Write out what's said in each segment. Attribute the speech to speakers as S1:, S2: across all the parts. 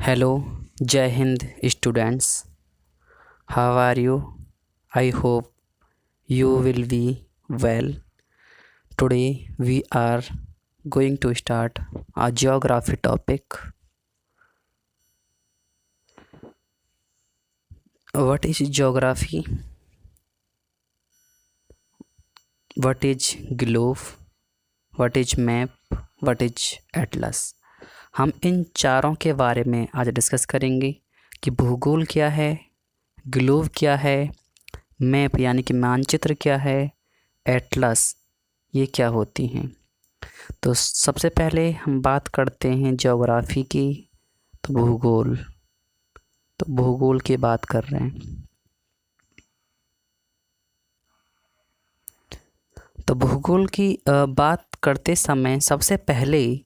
S1: Hello, Jai Hind students. How are you? I hope you will be well. Today we are going to start a geography topic. What is geography? What is globe? What is map? What is atlas? हम इन चारों के बारे में आज discuss करेंगे कि भूगोल क्या है, ग्लोब क्या है, मैप यानी कि मानचित्र क्या है, एटलस ये क्या होती हैं। तो सबसे पहले हम बात करते हैं ज्योग्राफी की। तो भूगोल की बात कर रहे हैं। तो भूगोल की बात करते समय सबसे पहले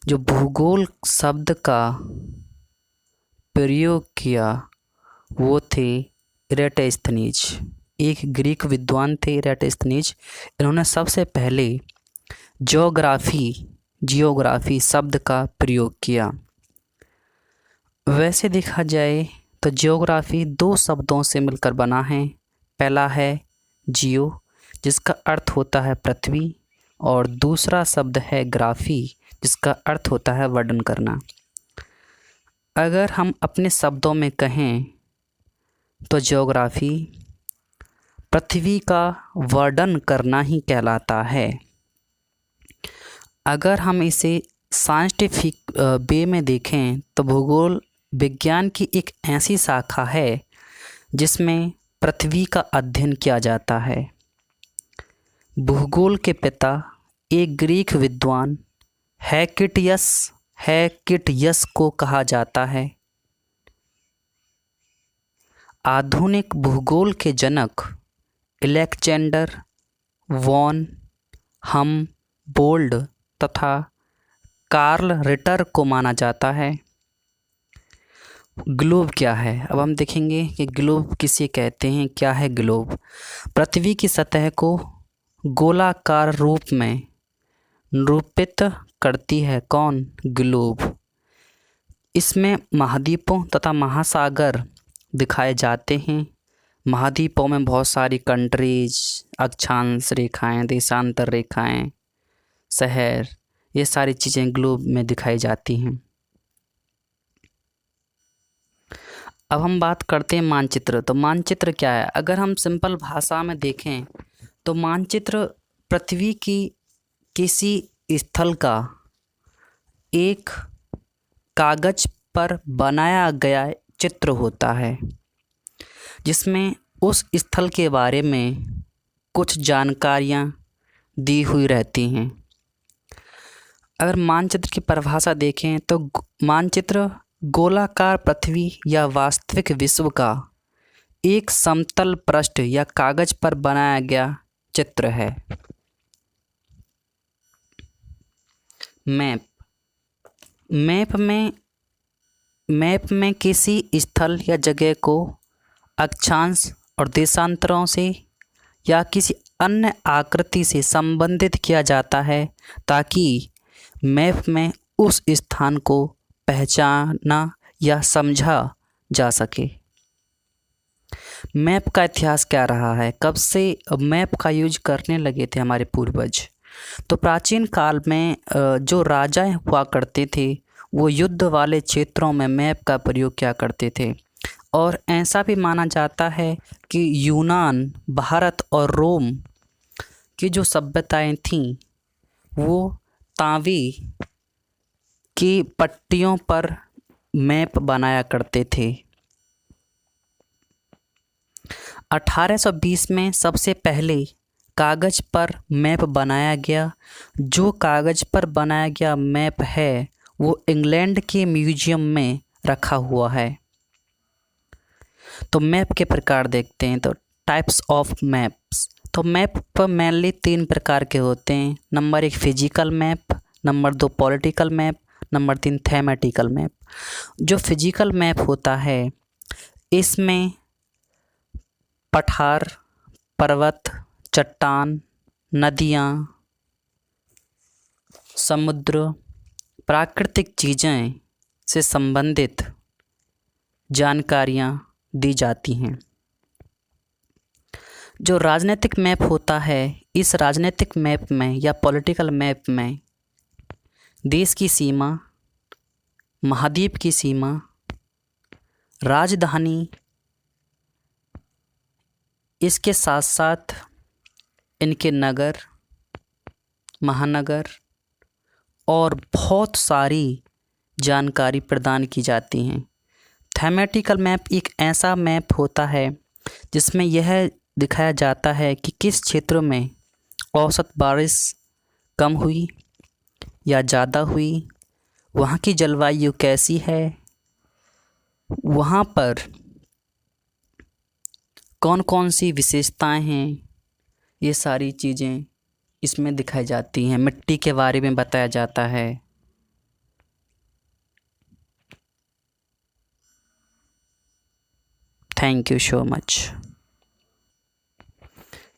S1: जो भूगोल शब्द का प्रयोग किया वो थे इरेटोस्थनीज। एक ग्रीक विद्वान थे इरेटोस्थनीज। इन्होंने सबसे पहले जियोग्राफी शब्द का प्रयोग किया। वैसे देखा जाए तो जियोग्राफी दो शब्दों से मिलकर बना है। पहला है जियो, जिसका अर्थ होता है पृथ्वी, और दूसरा शब्द है ग्राफी, जिसका अर्थ होता है वर्णन करना। अगर हम अपने शब्दों में कहें तो जियोग्राफी पृथ्वी का वर्णन करना ही कहलाता है। अगर हम इसे साइंटिफिक वे में देखें तो भूगोल विज्ञान की एक ऐसी शाखा है जिसमें पृथ्वी का अध्ययन किया जाता है। भूगोल के पिता एक ग्रीक विद्वान हैकिटियस को कहा जाता है। आधुनिक भूगोल के जनक अलेक्जेंडर वॉन हमबोल्ड तथा कार्ल रिटर को माना जाता है। ग्लोब क्या है, अब हम देखेंगे कि ग्लोब किसे कहते हैं। क्या है ग्लोब? पृथ्वी की सतह को गोलाकार रूप में निरूपित करती है। कौन? ग्लोब। इसमें महाद्वीपों तथा महासागर दिखाए जाते हैं। महाद्वीपों में बहुत सारी कंट्रीज, अक्षांश रेखाएं, देशांतर रेखाएं, शहर, ये सारी चीज़ें ग्लोब में दिखाई जाती हैं। अब हम बात करते हैं मानचित्र। तो मानचित्र क्या है? अगर हम सिंपल भाषा में देखें तो मानचित्र पृथ्वी की किसी स्थल का एक कागज पर बनाया गया चित्र होता है, जिसमें उस स्थल के बारे में कुछ जानकारियाँ दी हुई रहती हैं। अगर मानचित्र की परिभाषा देखें तो मानचित्र गोलाकार पृथ्वी या वास्तविक विश्व का एक समतल पृष्ठ या कागज पर बनाया गया चित्र है। मैप में किसी स्थल या जगह को अक्षांश और देशांतरों से या किसी अन्य आकृति से संबंधित किया जाता है ताकि मैप में उस स्थान को पहचाना या समझा जा सके। मैप का इतिहास क्या रहा है? कब से मैप का यूज करने लगे थे हमारे पूर्वज? तो प्राचीन काल में जो राजा हुआ करते थे वो युद्ध वाले क्षेत्रों में मैप का प्रयोग किया करते थे। और ऐसा भी माना जाता है कि यूनान, भारत और रोम की जो सभ्यताएं थीं वो तांबे की पट्टियों पर मैप बनाया करते थे। 1820 में सबसे पहले कागज़ पर मैप बनाया गया। जो कागज़ पर बनाया गया मैप है वो इंग्लैंड के म्यूजियम में रखा हुआ है। तो मैप के प्रकार देखते हैं। तो टाइप्स ऑफ मैप्स। तो मैप मेनली 3 प्रकार के होते हैं। Number 1 physical map, number 2 political map, number 3 thematic map. जो फिजिकल मैप होता है इसमें पठार, पर्वत, चट्टान, नदियाँ, समुद्र, प्राकृतिक चीज़ें से संबंधित जानकारियाँ दी जाती हैं। जो राजनीतिक मैप होता है, इस राजनीतिक मैप में या पॉलिटिकल मैप में देश की सीमा, महाद्वीप की सीमा, राजधानी, इसके साथ साथ इनके नगर, महानगर और बहुत सारी जानकारी प्रदान की जाती हैं। थीमेटिकल मैप एक ऐसा मैप होता है जिसमें यह दिखाया जाता है कि किस क्षेत्र में औसत बारिश कम हुई या ज़्यादा हुई, वहाँ की जलवायु कैसी है, वहाँ पर कौन कौन सी विशेषताएं हैं, ये सारी चीज़ें इसमें दिखाई जाती हैं। मिट्टी के बारे में बताया जाता है। Thank you so much.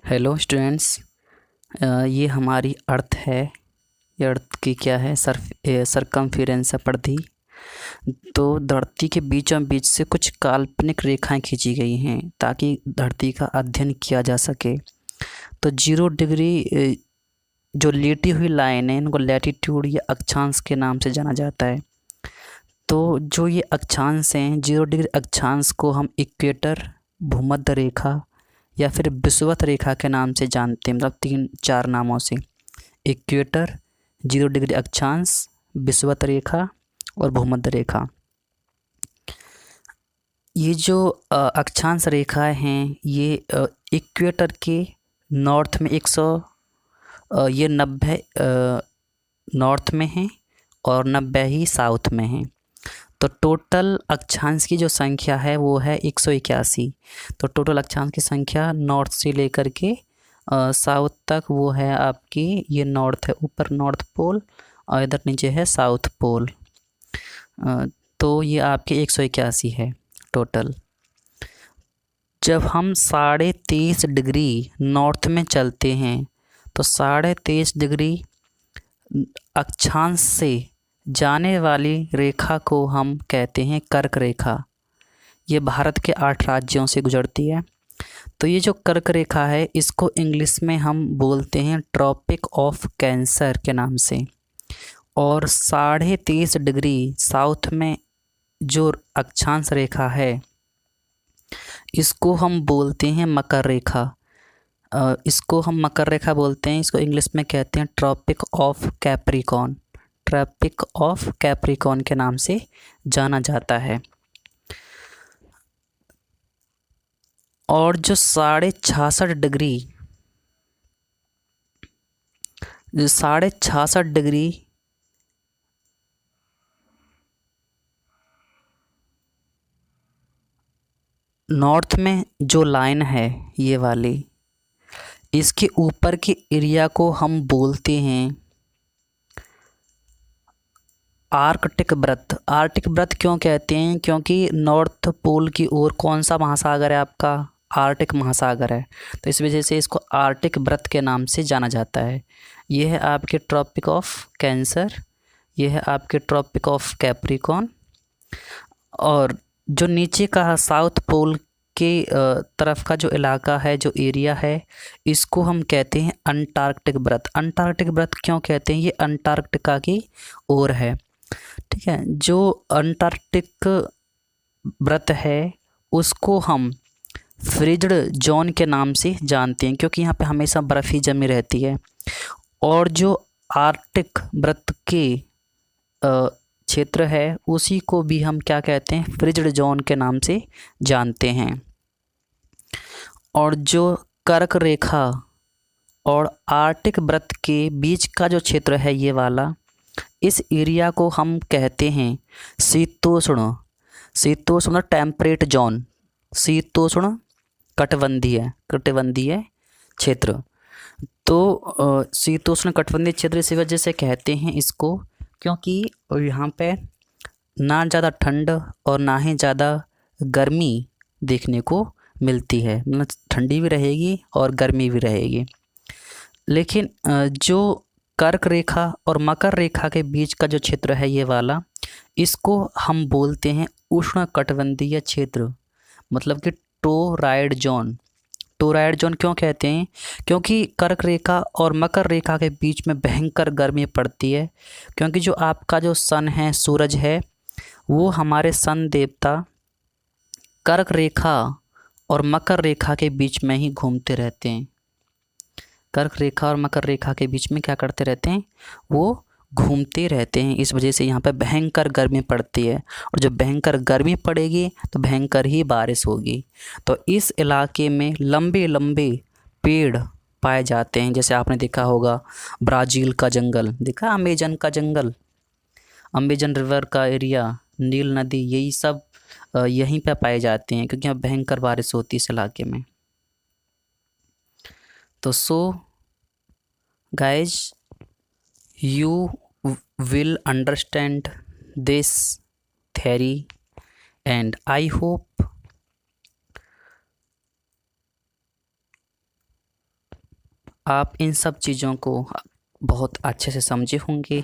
S1: Hello students, ये हमारी अर्थ है। ये अर्थ की क्या है, सरकमफेरेंस है, परिधि। तो धरती के बीचों बीच से कुछ काल्पनिक रेखाएं खींची गई हैं ताकि धरती का अध्ययन किया जा सके। तो 0 डिग्री जो लेटी हुई लाइन है, इनको लैटीट्यूड या अक्षांश के नाम से जाना जाता है। तो जो ये अक्षांश हैं, 0 डिग्री अक्षांश को हम इक्वेटर, भूमध्य रेखा या फिर विषुवत रेखा के नाम से जानते हैं। मतलब 3-4 नामों से, इक्वेटर, 0 डिग्री अक्षांश, विषुवत रेखा और भूमध्य रेखा। ये जो अक्षांश रेखाएं हैं, ये इक्वेटर के नॉर्थ में 90 नॉर्थ में हैं और 90 ही साउथ में हैं। तो टोटल अक्षांश की जो संख्या है वो है 181। तो टोटल अक्षांश की संख्या नॉर्थ से लेकर के साउथ तक वो है आपकी, ये नॉर्थ है, ऊपर नॉर्थ पोल और इधर नीचे है साउथ पोल। तो ये आपके 181 है टोटल। जब हम 23.5 डिग्री नॉर्थ में चलते हैं तो 23.5 डिग्री अक्षांश से जाने वाली रेखा को हम कहते हैं कर्क रेखा। ये भारत के 8 राज्यों से गुजरती है। तो ये जो कर्क रेखा है, इसको इंग्लिश में हम बोलते हैं ट्रॉपिक ऑफ कैंसर के नाम से। और 23.5 डिग्री साउथ में जो अक्षांश रेखा है, इसको हम बोलते हैं मकर रेखा। इसको हम मकर रेखा बोलते हैं। इसको इंग्लिश में कहते हैं Tropic of Capricorn. Tropic of Capricorn के नाम से जाना जाता है। और जो 66.5 डिग्री नॉर्थ में जो लाइन है, ये वाली, इसके ऊपर के एरिया को हम बोलते हैं आर्कटिक वृत्त। आर्कटिक वृत्त क्यों कहते हैं? क्योंकि नॉर्थ पोल की ओर कौन सा महासागर है आपका? आर्कटिक महासागर है। तो इस वजह से इसको आर्कटिक वृत्त के नाम से जाना जाता है। ये है आपके ट्रॉपिक ऑफ कैंसर, ये है आपके ट्रॉपिक ऑफ कैप्रिकॉर्न। और जो नीचे का साउथ पोल के तरफ का जो इलाका है, जो एरिया है, इसको हम कहते हैं अंटार्कटिक वृत्त। अंटार्कटिक वृत्त क्यों कहते हैं? ये अंटार्कटिका की ओर है। ठीक है। जो अंटार्कटिक वृत्त है उसको हम फ्रिज्ड जोन के नाम से जानते हैं, क्योंकि यहाँ पे हमेशा बर्फ़ ही जमी रहती है। और जो आर्कटिक वृत्त के क्षेत्र है उसी को भी हम क्या कहते हैं? फ्रिज्ड जोन के नाम से जानते हैं। और जो कर्क रेखा और आर्कटिक वृत्त के बीच का जो क्षेत्र है, ये वाला, इस एरिया को हम कहते हैं शीतोष्ण। शीतोष्ण टेम्परेट जोन, शीतोष्ण कटिबंधीय क्षेत्र। तो शीतोष्ण कटिबंधीय क्षेत्र इसी वजह से कहते हैं इसको, क्योंकि यहाँ पे ना ज़्यादा ठंड और ना ही ज़्यादा गर्मी देखने को मिलती है। मतलब ठंडी भी रहेगी और गर्मी भी रहेगी। लेकिन जो कर्क रेखा और मकर रेखा के बीच का जो क्षेत्र है, ये वाला, इसको हम बोलते हैं उष्णकटिबंधीय क्षेत्र, मतलब कि टोराइड जोन। टोराइड जोन क्यों कहते हैं? क्योंकि कर्क रेखा और मकर रेखा के बीच में भयंकर गर्मी पड़ती है, क्योंकि जो आपका जो सन है, सूरज है, वो हमारे सन देवता कर्क रेखा और मकर रेखा के बीच में ही घूमते रहते हैं। कर्क रेखा और मकर रेखा के बीच में क्या करते रहते हैं? वो घूमते रहते हैं। इस वजह से यहाँ पे भयंकर गर्मी पड़ती है, और जब भयंकर गर्मी पड़ेगी तो भयंकर ही बारिश होगी। तो इस इलाके में लंबे लंबे पेड़ पाए जाते हैं। जैसे आपने देखा होगा ब्राज़ील का जंगल, देखा अमेजन का जंगल, अमेजन रिवर का एरिया, नील नदी, यही सब यहीं पे पाए जाते हैं, क्योंकि यहाँ भयंकर बारिश होती है इस इलाके में। तो so guys, you will understand this theory, and I hope आप इन सब चीज़ों को बहुत अच्छे से समझे होंगे।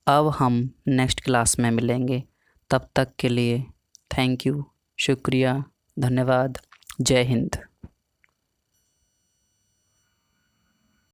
S1: अब हम नेक्स्ट क्लास में मिलेंगे, तब तक के लिए थैंक यू, शुक्रिया, धन्यवाद, जय हिंद।